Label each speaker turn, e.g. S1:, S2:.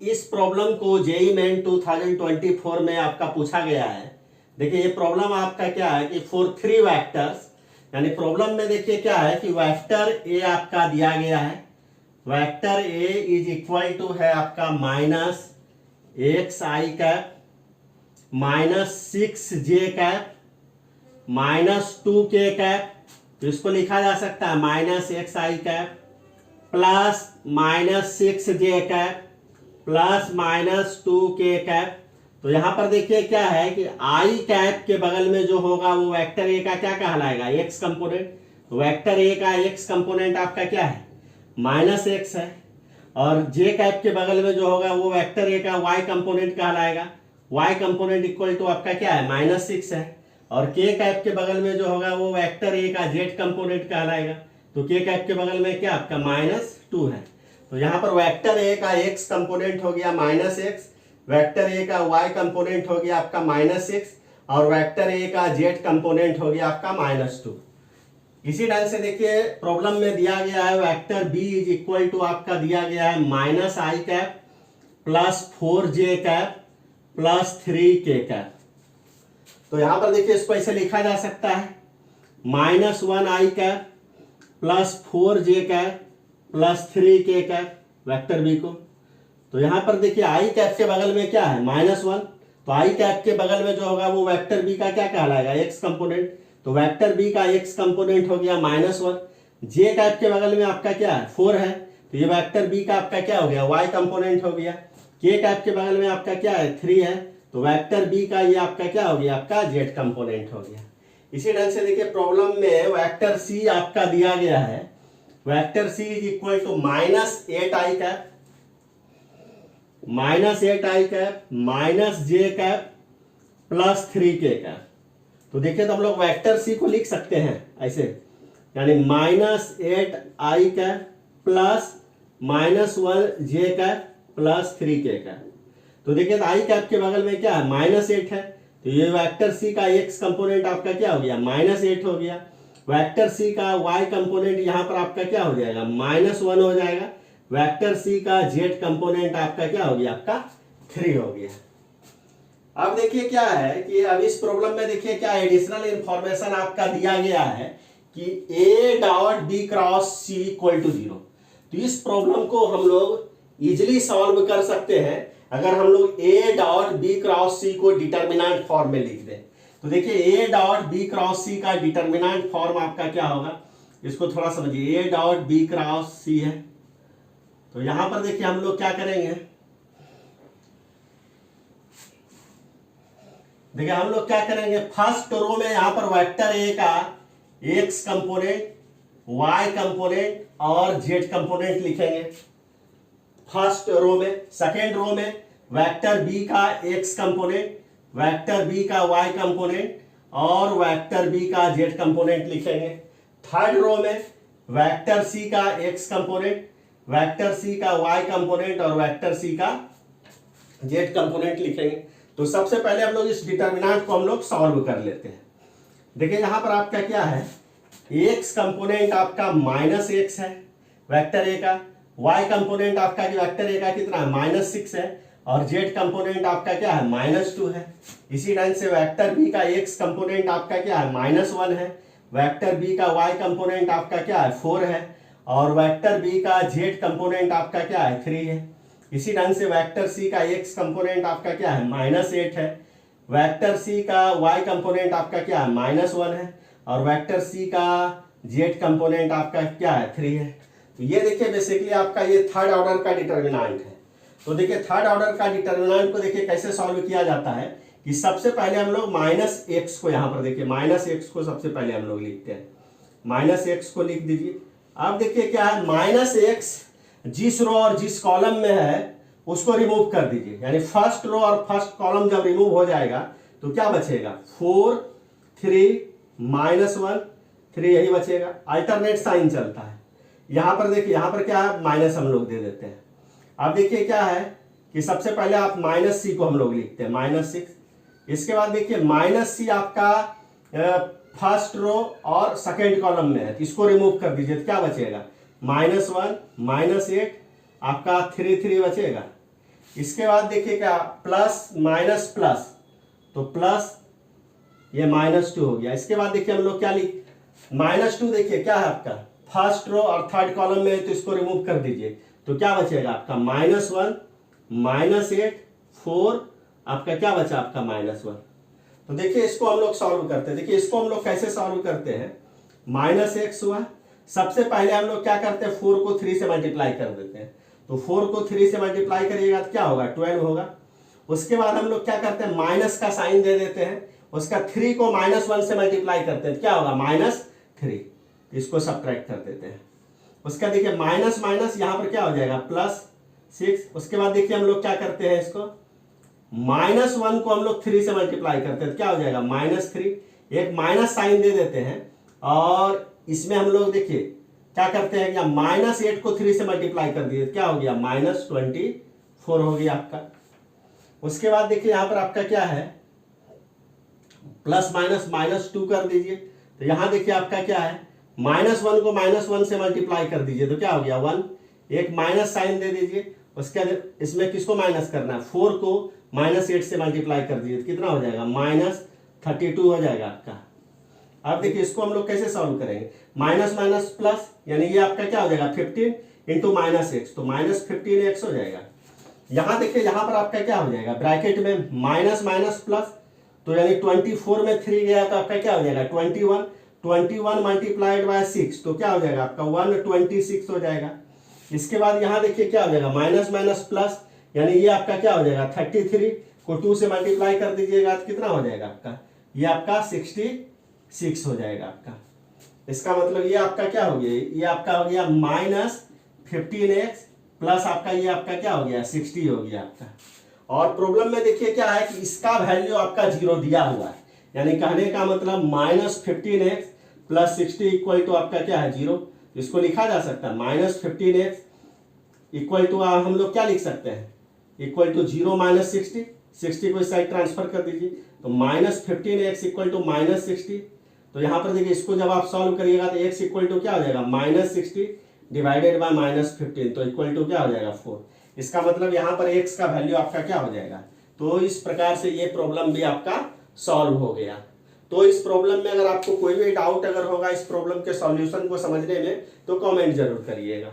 S1: इस प्रॉब्लम को JEE main 2024 में आपका पूछा गया है। देखिए ये प्रॉब्लम आपका क्या है कि फॉर 3 वेक्टर्स, यानी प्रॉब्लम में देखिए क्या है कि वेक्टर ए आपका दिया गया है। Vector A is equal to है आपका minus X I cap minus 6j cap minus 2k cap. तो इसको लिखा जा सकता है minus X I cap plus minus 6j cap plus minus 2k cap. तो यहां पर देखिए क्या है कि आई कैप के बगल में जो होगा वो वेक्टर ए का क्या कहलाएगा, एक्स कंपोनेंट। तो वेक्टर ए का एक्स कंपोनेंट आपका क्या है, माइनस एक्स है। और जे कैप के बगल में जो होगा वो वेक्टर ए का वाई कंपोनेंट कहलाएगा। वाई कंपोनेंट इक्वल टू आपका क्या है, माइनस 6 है। और के कैप के बगल में जो होगा वो वेक्टर ए का जेड कंपोनेंट कहलाएगा। तो के कैप के बगल में क्या आपका माइनस 2 है। तो यहाँ पर वेक्टर ए का एक्स कंपोनेंट हो गया माइनस एक्स, वेक्टर ए का वाई कंपोनेंट हो गया आपका माइनस 6 और वेक्टर ए का जेड कंपोनेंट हो गया आपका माइनस 2। इसी ढंग से देखिए प्रॉब्लम में दिया गया है vector B is equal to आपका दिया गया है minus I cap plus 4j cap plus 3k cap. तो यहां पर देखिए इसको ऐसे लिखा जा सकता है minus 1 I cap plus 4j cap plus 3k cap vector B को। तो यहां पर देखिए आई कैप के बगल में क्या है, माइनस 1। तो आई कैप के बगल में जो होगा वो वेक्टर बी का क्या कहलाएगा, एक्स कंपोनेंट। तो वेक्टर बी का एक्स कंपोनेंट हो गया माइनस 1। जे कैप के बगल में आपका क्या है, 4 है। तो ये वेक्टर बी का आपका क्या हो गया, वाई कंपोनेंट हो गया। के कैप के बगल में आपका क्या है, 3 है। तो वेक्टर बी का ये आपका क्या हो गया, आपका जेड कंपोनेंट हो गया। इसी ढंग से देखिए प्रॉब्लम में वेक्टर सी आपका दिया गया है। Vector C is equal to minus 8 I cap minus 8 I cap minus J cap plus 3k cap. तो देखिए तो हम लोग वेक्टर सी को लिख सकते हैं ऐसे, यानी minus 8 I cap plus minus 1 J cap plus 3k cap. तो देखिए आई कैप के बगल में क्या है, माइनस 8 है। तो ये वेक्टर सी का एक्स कंपोनेंट आपका क्या हो गया, माइनस 8 हो गया। वेक्टर सी का वाई कंपोनेंट यहां पर आपका क्या हो जाएगा, माइनस 1 हो जाएगा। वेक्टर सी का जेड कंपोनेंट आपका क्या हो गया, आपका 3 हो गया। अब देखिए क्या है कि अब इस प्रॉब्लम में देखिए क्या एडिशनल इंफॉर्मेशन आपका दिया गया है कि A dot B cross C equal to 0। तो इस प्रॉब्लम को हम लोग इजिली सॉल्व कर सकते हैं अगर हम लोग ए डॉट बी क्रॉस सी को डिटर्मिनेंट फॉर्म में लिख दें। तो देखिए ए डॉट बी क्रॉस सी का डिटर्मिनेंट फॉर्म आपका क्या होगा, इसको थोड़ा समझिए। ए डॉट बी क्रॉस सी है, तो यहां पर देखिए हम लोग क्या करेंगे, देखिए हम लोग क्या करेंगे, फर्स्ट रो में यहां पर वेक्टर ए का एक्स कंपोनेंट वाई कंपोनेंट और जेड कंपोनेंट लिखेंगे फर्स्ट रो में। सेकेंड रो में वेक्टर बी का एक्स कंपोनेंट वेक्टर बी का वाई कंपोनेंट और वेक्टर बी का जेड कंपोनेंट लिखेंगे। थर्ड रो में वेक्टर सी का एक्स कंपोनेंट वेक्टर सी का वाई कंपोनेंट और वेक्टर सी का जेड कंपोनेंट लिखेंगे। तो सबसे पहले हम लोग इस डिटर्मिनेंट को हम लोग सॉल्व कर लेते हैं। देखिए यहां पर आपका क्या है, एक्स कंपोनेंट आपका माइनस एक्स है वेक्टर ए का, वाई कंपोनेंट आपका वेक्टर ए का कितना है, माइनस 6 है और जेड कंपोनेंट आपका क्या है, माइनस 2 है। इसी ढंग से वेक्टर बी का एक्स कंपोनेंट आपका क्या है, माइनस 1 है। वेक्टर बी का वाई कंपोनेंट आपका क्या है, 4 है और वेक्टर बी का जेड कंपोनेंट आपका क्या है, 3 है। इसी ढंग से वेक्टर सी का एक्स कंपोनेंट आपका क्या है, माइनस 8 है। वेक्टर सी का वाई कंपोनेंट आपका क्या है, माइनस 1 है और वेक्टर सी का जेड कंपोनेंट आपका क्या है, 3 है। तो ये देखिए बेसिकली आपका ये थर्ड ऑर्डर का डिटर्मिनेंट है। तो देखिए थर्ड ऑर्डर का डिटर्मिनेंट को देखिए कैसे सॉल्व किया जाता है कि सबसे पहले हम लोग माइनस एक्स को यहां पर देखिए माइनस एक्स को सबसे पहले हम लोग लिखते हैं, माइनस एक्स को लिख दीजिए। अब देखिए क्या है, माइनस एक्स जिस रो और जिस कॉलम में है उसको रिमूव कर दीजिए, यानी फर्स्ट रो और फर्स्ट कॉलम जब रिमूव हो जाएगा तो क्या बचेगा, 4 3 माइनस 1 3 यही बचेगा। अल्टरनेट साइन चलता है। यहां पर देखिए यहां पर क्या है, माइनस हम लोग दे देते हैं। अब देखिए क्या है कि सबसे पहले आप माइनस सी को हम लोग लिखते हैं माइनस 6। इसके बाद देखिए माइनस सी आपका फर्स्ट रो और सेकेंड कॉलम में है, इसको रिमूव कर दीजिए तो क्या बचेगा, माइनस 1 माइनस 8 आपका 3 3 बचेगा। इसके बाद देखिए क्या प्लस माइनस प्लस, तो प्लस ये -2 हो गया। इसके बाद देखिए हम लोग क्या लिख, -2 देखिए क्या है आपका फर्स्ट रो और थर्ड कॉलम में है, तो इसको रिमूव कर दीजिए, तो क्या बचेगा आपका -1 -8 4, आपका क्या बचा आपका -1। तो देखिए इसको हम लोग सॉल्व करते हैं। देखिए इसको हम लोग कैसे सॉल्व करते हैं, -x हुआ, सबसे पहले हम लोग क्या करते हैं 4 को 3 से मल्टीप्लाई कर देते हैं, तो 4 को 3 से मल्टीप्लाई करिएगा तो क्या होगा 12 होगा। उसके बाद हम लोग क्या करते हैं माइनस का साइन दे देते हैं, उसका 3 को -1 से मल्टीप्लाई करते हैं, क्या होगा -3, इसको सब्ट्रैक्ट कर देते हैं। उसका देखिए माइनस माइनस यहाँ पर क्या हो जाएगा +6। उसके बाद देखिए हम लोग क्या करते हैं इसको -1 को हम लोग 3 से मल्टीप्लाई करते हैं, तो क्या हो जाएगा -3, एक माइनस साइन दे देते हैं, और इसमें हम लोग देखिए क्या करते हैं, -8 को 3 से मल्टीप्लाई कर दिए, क्या हो गया -24 हो गया आपका। उसके बाद देखिए यहां पर आपका क्या है प्लस माइनस -2 कर दीजिए, तो यहां देखिए आपका क्या है -1 को -1 से मल्टीप्लाई कर दीजिए, तो क्या हो गया 1, एक माइनस साइन दे दीजिए। उसके बाद इसमें किसको माइनस करना है 4 को -8 से मल्टीप्लाई कर दीजिए, तो कितना हो जाएगा -32 हो जाएगा आपका। अब देखिए इसको हम लोग कैसे सॉल्व करेंगे, माइनस माइनस प्लस, यानी ये आपका क्या हो जाएगा 15 इंटू -x, तो -15x हो जाएगा। यहां देखिए यहां पर आपका क्या हो जाएगा ब्रैकेट में माइनस माइनस प्लस, तो यानी 24 में 3 गया तो आपका क्या हो जाएगा 21 मल्टीप्लाइड बाय 6, तो क्या हो जाएगा आपका 126 हो जाएगा। इसके बाद यहां देखिए क्या हो जाएगा माइनस माइनस प्लस, यानी ये आपका क्या हो जाएगा 33 को 2 से मल्टीप्लाई कर दीजिएगा तो कितना हो जाएगा आपका, ये आपका 66 हो जाएगा आपका। इसका मतलब ये आपका क्या हो गया, ये आपका हो गया -15x प्लस आपका ये आपका क्या हो गया 60 हो गया आपका। और प्रॉब्लम में देखिए क्या है कि इसका वैल्यू आपका 0 दिया हुआ है, यानी कहने का मतलब -15x प्लस 60 इक्वल टू आपका क्या है 0। इसको लिखा जा सकता है -15x इक्वल टू हम लोग क्या लिख सकते हैं इक्वल टू 0 -60, 60 को इस साइड ट्रांसफर कर दीजिए, तो -15x इक्वल टू -60। तो यहाँ पर देखिए इसको जब आप सॉल्व करिएगा तो x इक्वल टू क्या हो जाएगा -60 डिवाइडेड बाय -15, तो इक्वल टू क्या हो जाएगा 4। इसका मतलब यहाँ पर x का वैल्यू आपका क्या हो जाएगा। तो इस प्रकार से ये प्रॉब्लम भी आपका सॉल्व हो गया। तो इस प्रॉब्लम में अगर आपको कोई भी डाउट अगर होगा इस प्रॉब्लम के सॉल्यूशन को समझने में, तो कमेंट जरूर करिएगा।